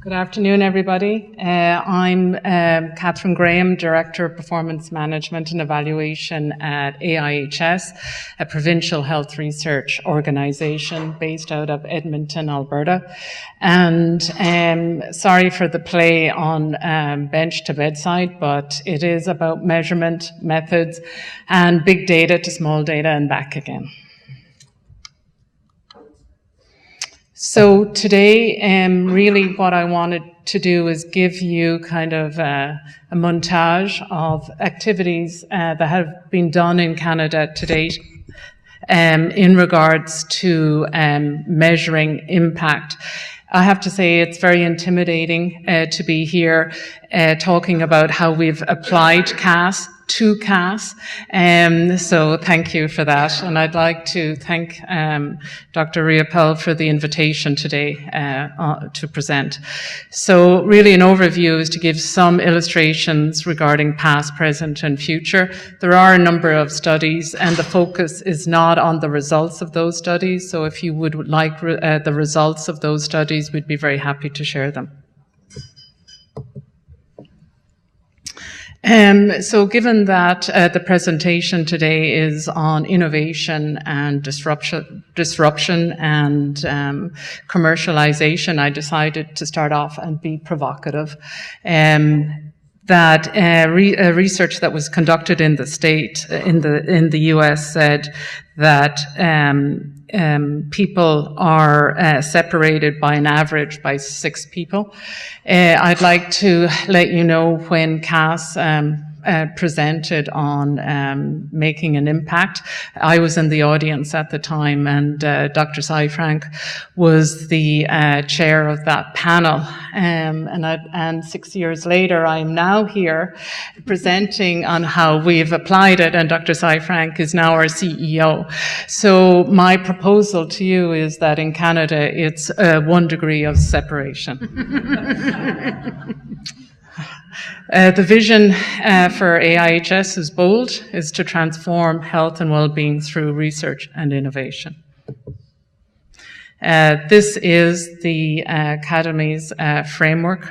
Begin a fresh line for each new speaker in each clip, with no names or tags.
Good afternoon, everybody. I'm Kathryn Graham, Director of Performance Management and Evaluation at AIHS, a provincial health research organisation based out of Edmonton, Alberta. And sorry for the play on bench to bedside, but it is about measurement methods and big data to small data and back again. So today, really what I wanted to do is give you kind of a montage of activities that have been done in Canada to date in regards to measuring impact. I have to say it's very intimidating to be here talking about how we've applied CAHS to CAHS. So thank you for that. And I'd like to thank Dr. Riopel for the invitation today to present. So really an overview is to give some illustrations regarding past, present and future. There are a number of studies and the focus is not on the results of those studies. So if you would like the results of those studies, we'd be very happy to share them. So given that the presentation today is on innovation and disruption and commercialization, I decided to start off and be provocative. That research that was conducted in the US said that people are separated by an average by 6 people. I'd like to let you know when CAHS presented on making an impact. I was in the audience at the time, and Dr. Frank was the chair of that panel. And 6 years later, I am now here presenting on how we've applied it, and Dr. Frank is now our CEO. So my proposal to you is that in Canada, it's 1 degree of separation. The vision for AIHS is bold, is to transform health and well-being through research and innovation. This is the Academy's framework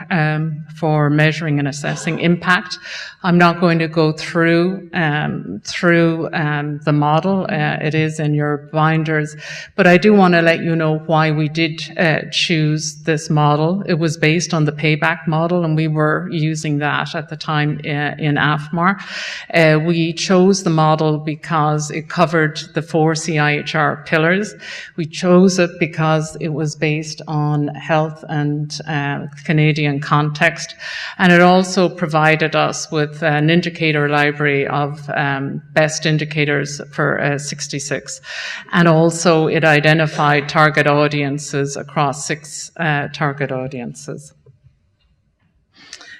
for measuring and assessing impact. I'm not going to go through the model. It is in your binders, but I do want to let you know why we did choose this model. It was based on the payback model, and we were using that at the time in AFMAR. We chose the model because it covered the 4 CIHR pillars. We chose it because it was based on health and Canadian context, and it also provided us with an indicator library of best indicators for 66, and also it identified target audiences across 6 target audiences.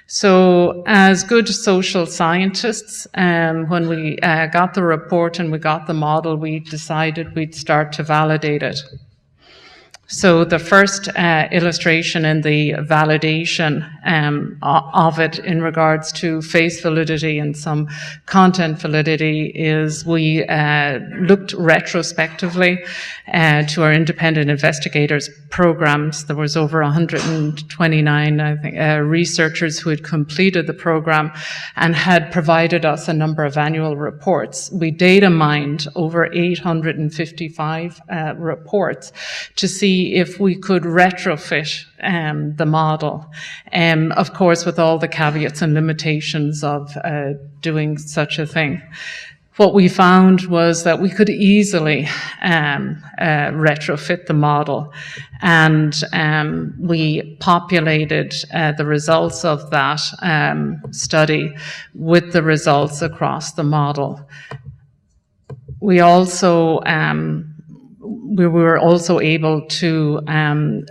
So as good social scientists, when we got the report and we got the model, we decided we'd start to validate it. So the first illustration in the validation of it in regards to face validity and some content validity is we looked retrospectively to our independent investigators programs. There was over 129, I think, researchers who had completed the program and had provided us a number of annual reports. We data mined over 855 reports to see if we could retrofit the model, of course with all the caveats and limitations of doing such a thing. What we found was that we could easily retrofit the model, and we populated the results of that study with the results across the model. We were also able to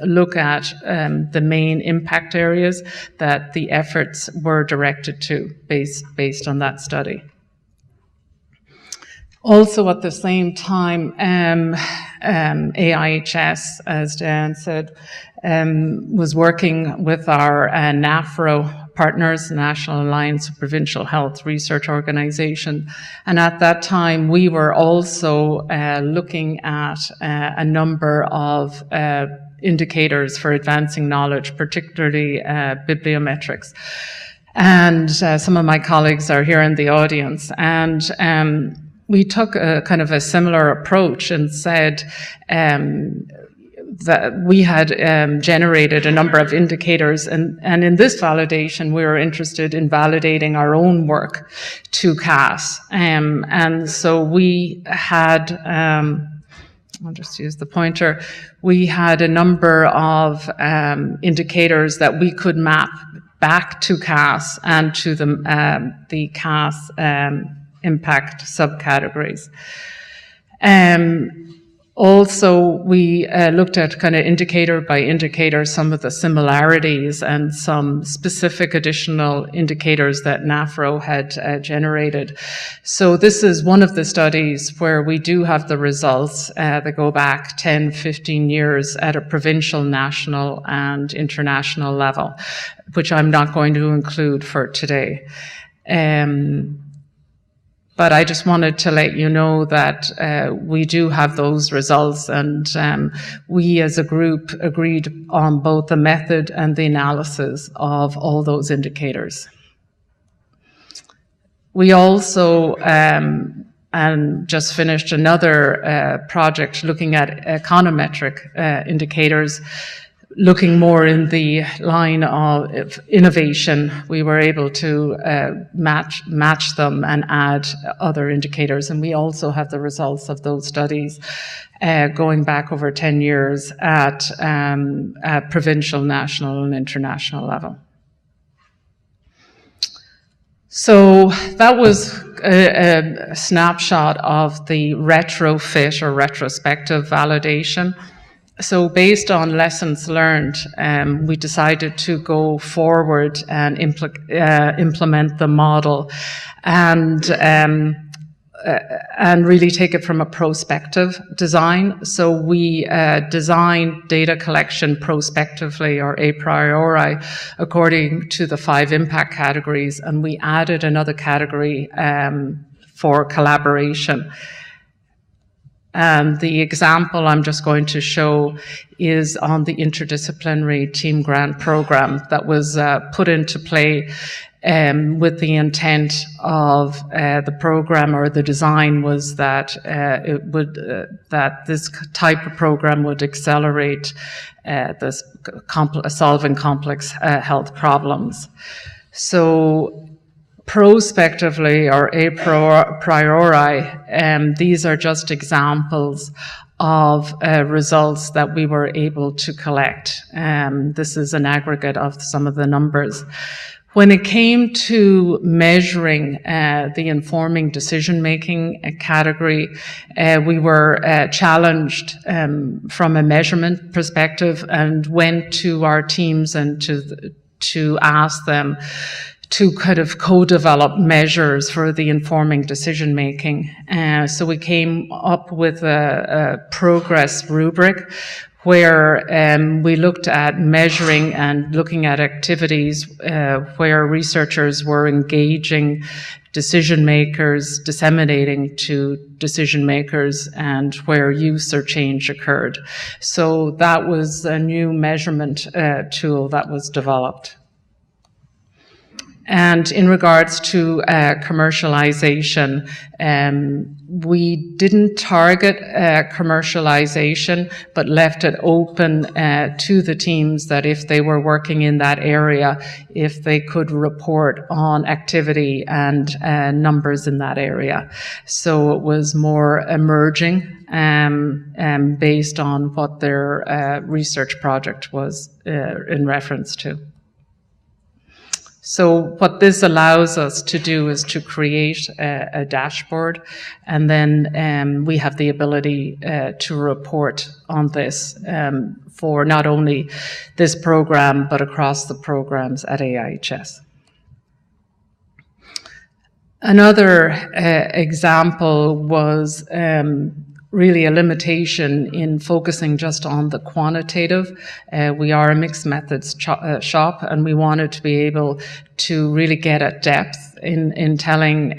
look at the main impact areas that the efforts were directed to based on that study. Also at the same time, AIHS, as Dan said, was working with our NAFRO partners, National Alliance of Provincial Health Research Organization. And at that time, we were also looking at a number of indicators for advancing knowledge, particularly bibliometrics. And some of my colleagues are here in the audience. And we took a kind of a similar approach and said that we had generated a number of indicators, and in this validation we were interested in validating our own work to CAHS. And so we had, I'll just use the pointer, we had a number of indicators that we could map back to CAHS and to the CAHS impact subcategories. Also, we looked at kind of indicator by indicator some of the similarities and some specific additional indicators that NAFRO had generated. So this is one of the studies where we do have the results that go back 10, 15 years at a provincial, national, and international level, which I'm not going to include for today. But I just wanted to let you know that we do have those results, and we as a group agreed on both the method and the analysis of all those indicators. We also and just finished another project looking at econometric indicators, looking more in the line of innovation. We were able to match them and add other indicators, and we also have the results of those studies going back over 10 years at provincial, national, and international level. So that was a snapshot of the retrofit or retrospective validation. So based on lessons learned, we decided to go forward and implement the model and really take it from a prospective design. So we designed data collection prospectively, or a priori, according to the 5 impact categories, and we added another category for collaboration. The example I'm just going to show is on the interdisciplinary team grant program that was put into play with the intent of the program, or the design was that it would that this type of program would accelerate this solving complex health problems. So prospectively, or a priori, these are just examples of results that we were able to collect. This is an aggregate of some of the numbers. When it came to measuring the informing decision-making category, we were challenged from a measurement perspective, and went to our teams and to ask them to kind of co-develop measures for the informing decision-making. So we came up with a progress rubric where we looked at measuring and looking at activities where researchers were engaging decision makers, disseminating to decision makers, and where use or change occurred. So that was a new measurement tool that was developed. And in regards to commercialization, we didn't target commercialization, but left it open to the teams that if they were working in that area, if they could report on activity and numbers in that area. So it was more emerging based on what their research project was in reference to. So what this allows us to do is to create a dashboard, and then we have the ability to report on this for not only this program, but across the programs at AIHS. Another example was really a limitation in focusing just on the quantitative. We are a mixed methods shop, and we wanted to be able to really get at depth in telling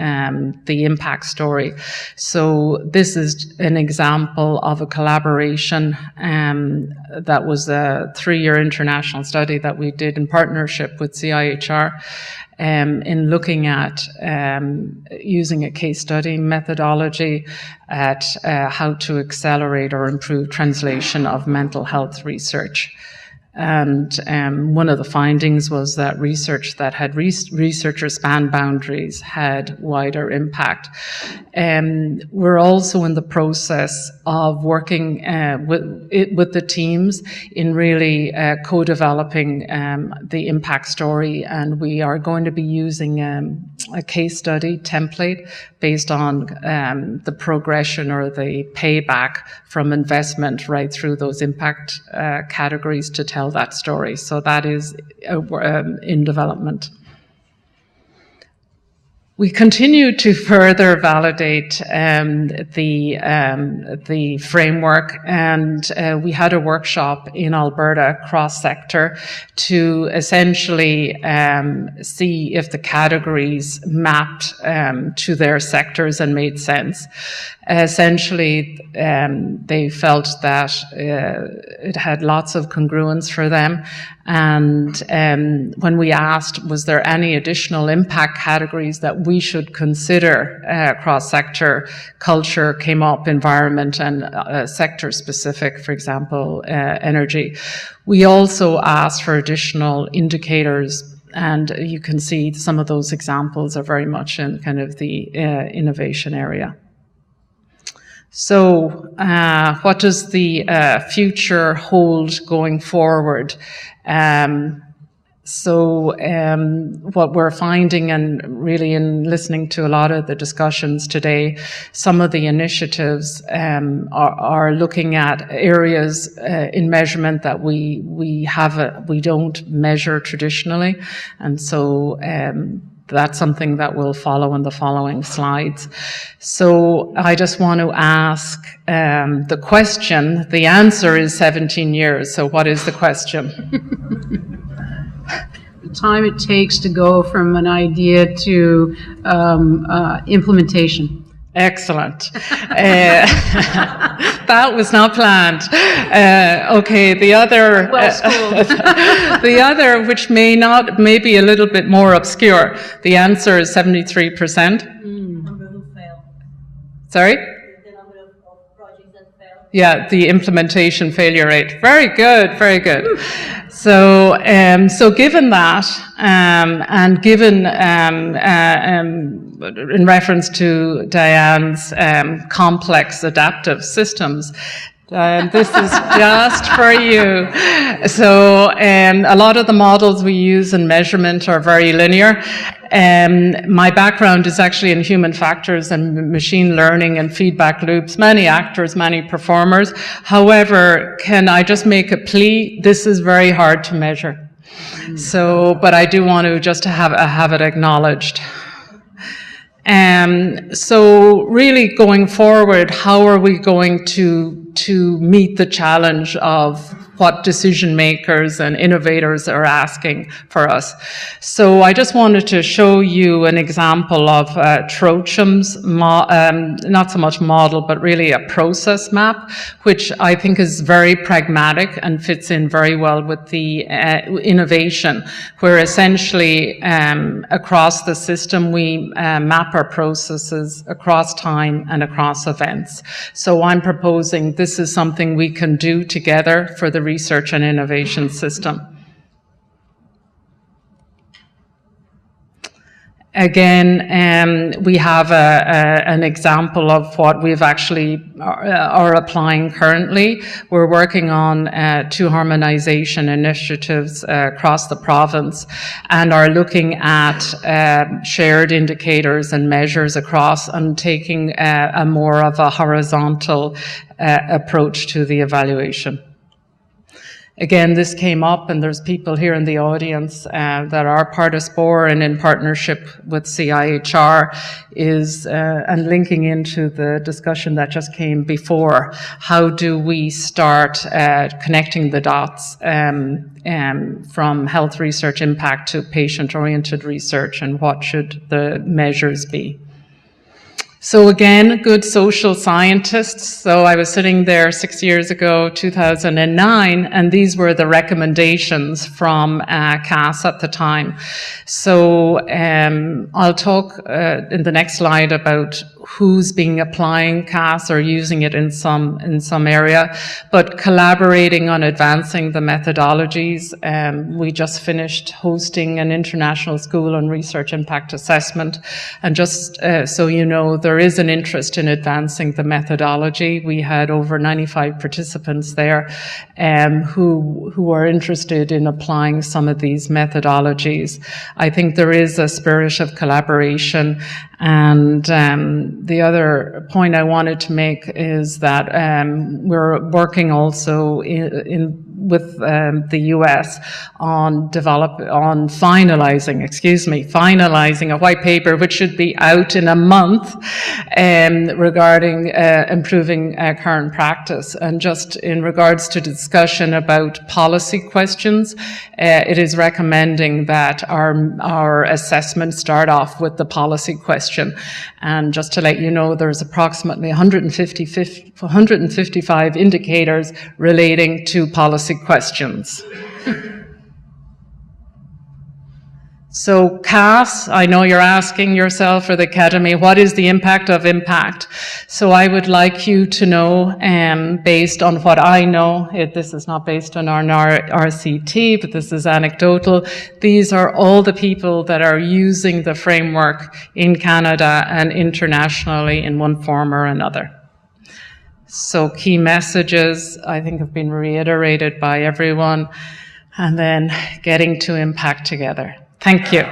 the impact story. So this is an example of a collaboration that was a 3-year international study that we did in partnership with CIHR. In looking at using a case study methodology at how to accelerate or improve translation of mental health research. And one of the findings was that research that had researcher span boundaries had wider impact. We're also in the process of working with the teams in really co-developing the impact story, and we are going to be using a case study template based on the progression or the payback from investment right through those impact categories to tell that story. So that is in development. We continue to further validate the framework, and we had a workshop in Alberta cross-sector to essentially see if the categories mapped to their sectors and made sense. Essentially, they felt that it had lots of congruence for them. And when we asked, was there any additional impact categories that we should consider cross-sector, culture came up, environment, and sector-specific, for example, energy. We also asked for additional indicators, and you can see some of those examples are very much in kind of the innovation area. So what does the future hold going forward? What we're finding, and really in listening to a lot of the discussions today, some of the initiatives are looking at areas in measurement that we don't measure traditionally, and so that's something that we'll follow in the following slides. So I just want to ask the question. The answer is 17 years. So what is the question?
The time it takes to go from an idea to implementation.
Excellent. That was not planned. Okay, the other, the other, which may be a little bit more obscure. The answer is 73%.
Number who fail.
Sorry?
The number of projects that fail.
Yeah, the implementation failure rate. Very good, very good. So, so given that, and given in reference to Diane's complex adaptive systems, this is just for you. So a lot of the models we use in measurement are very linear. My background is actually in human factors and machine learning and feedback loops, many actors, many performers. However, can I just make a plea? This is very hard to measure. So, but I do want to just have it acknowledged. So really going forward, how are we going to meet the challenge of what decision makers and innovators are asking for us? So I just wanted to show you an example of Trocham's, not so much model, but really a process map, which I think is very pragmatic and fits in very well with the innovation, where essentially across the system we map our processes across time and across events. So I'm proposing this is something we can do together for the research and innovation system. Again, we have an example of what we've actually are applying currently. We're working on 2 harmonization initiatives across the province and are looking at shared indicators and measures across and taking a more of a horizontal approach to the evaluation. Again, this came up, and there's people here in the audience that are part of SPORE and in partnership with CIHR and linking into the discussion that just came before. How do we start connecting the dots from health research impact to patient-oriented research, and what should the measures be? So again, good social scientists. So I was sitting there 6 years ago, 2009, and these were the recommendations from CAHS at the time. So I'll talk in the next slide about who's been applying CAHS or using it in some area, but collaborating on advancing the methodologies. We just finished hosting an international school on research impact assessment, and just so you know, there is an interest in advancing the methodology. We had over 95 participants there who are interested in applying some of these methodologies. I think there is a spirit of collaboration, and the other point I wanted to make is that we're working also with the US on finalizing a white paper which should be out in a month regarding improving current practice. And just in regards to discussion about policy questions, it is recommending that our assessment start off with the policy question. And just to let you know, there's approximately 155 indicators relating to policy questions. So CAHS, I know you're asking yourself, or the Academy, what is the impact of impact? So I would like you to know, based on what I know, this is not based on our RCT, but this is anecdotal. These are all the people that are using the framework in Canada and internationally in one form or another. So key messages, I think, have been reiterated by everyone, and then getting to impact together. Thank you.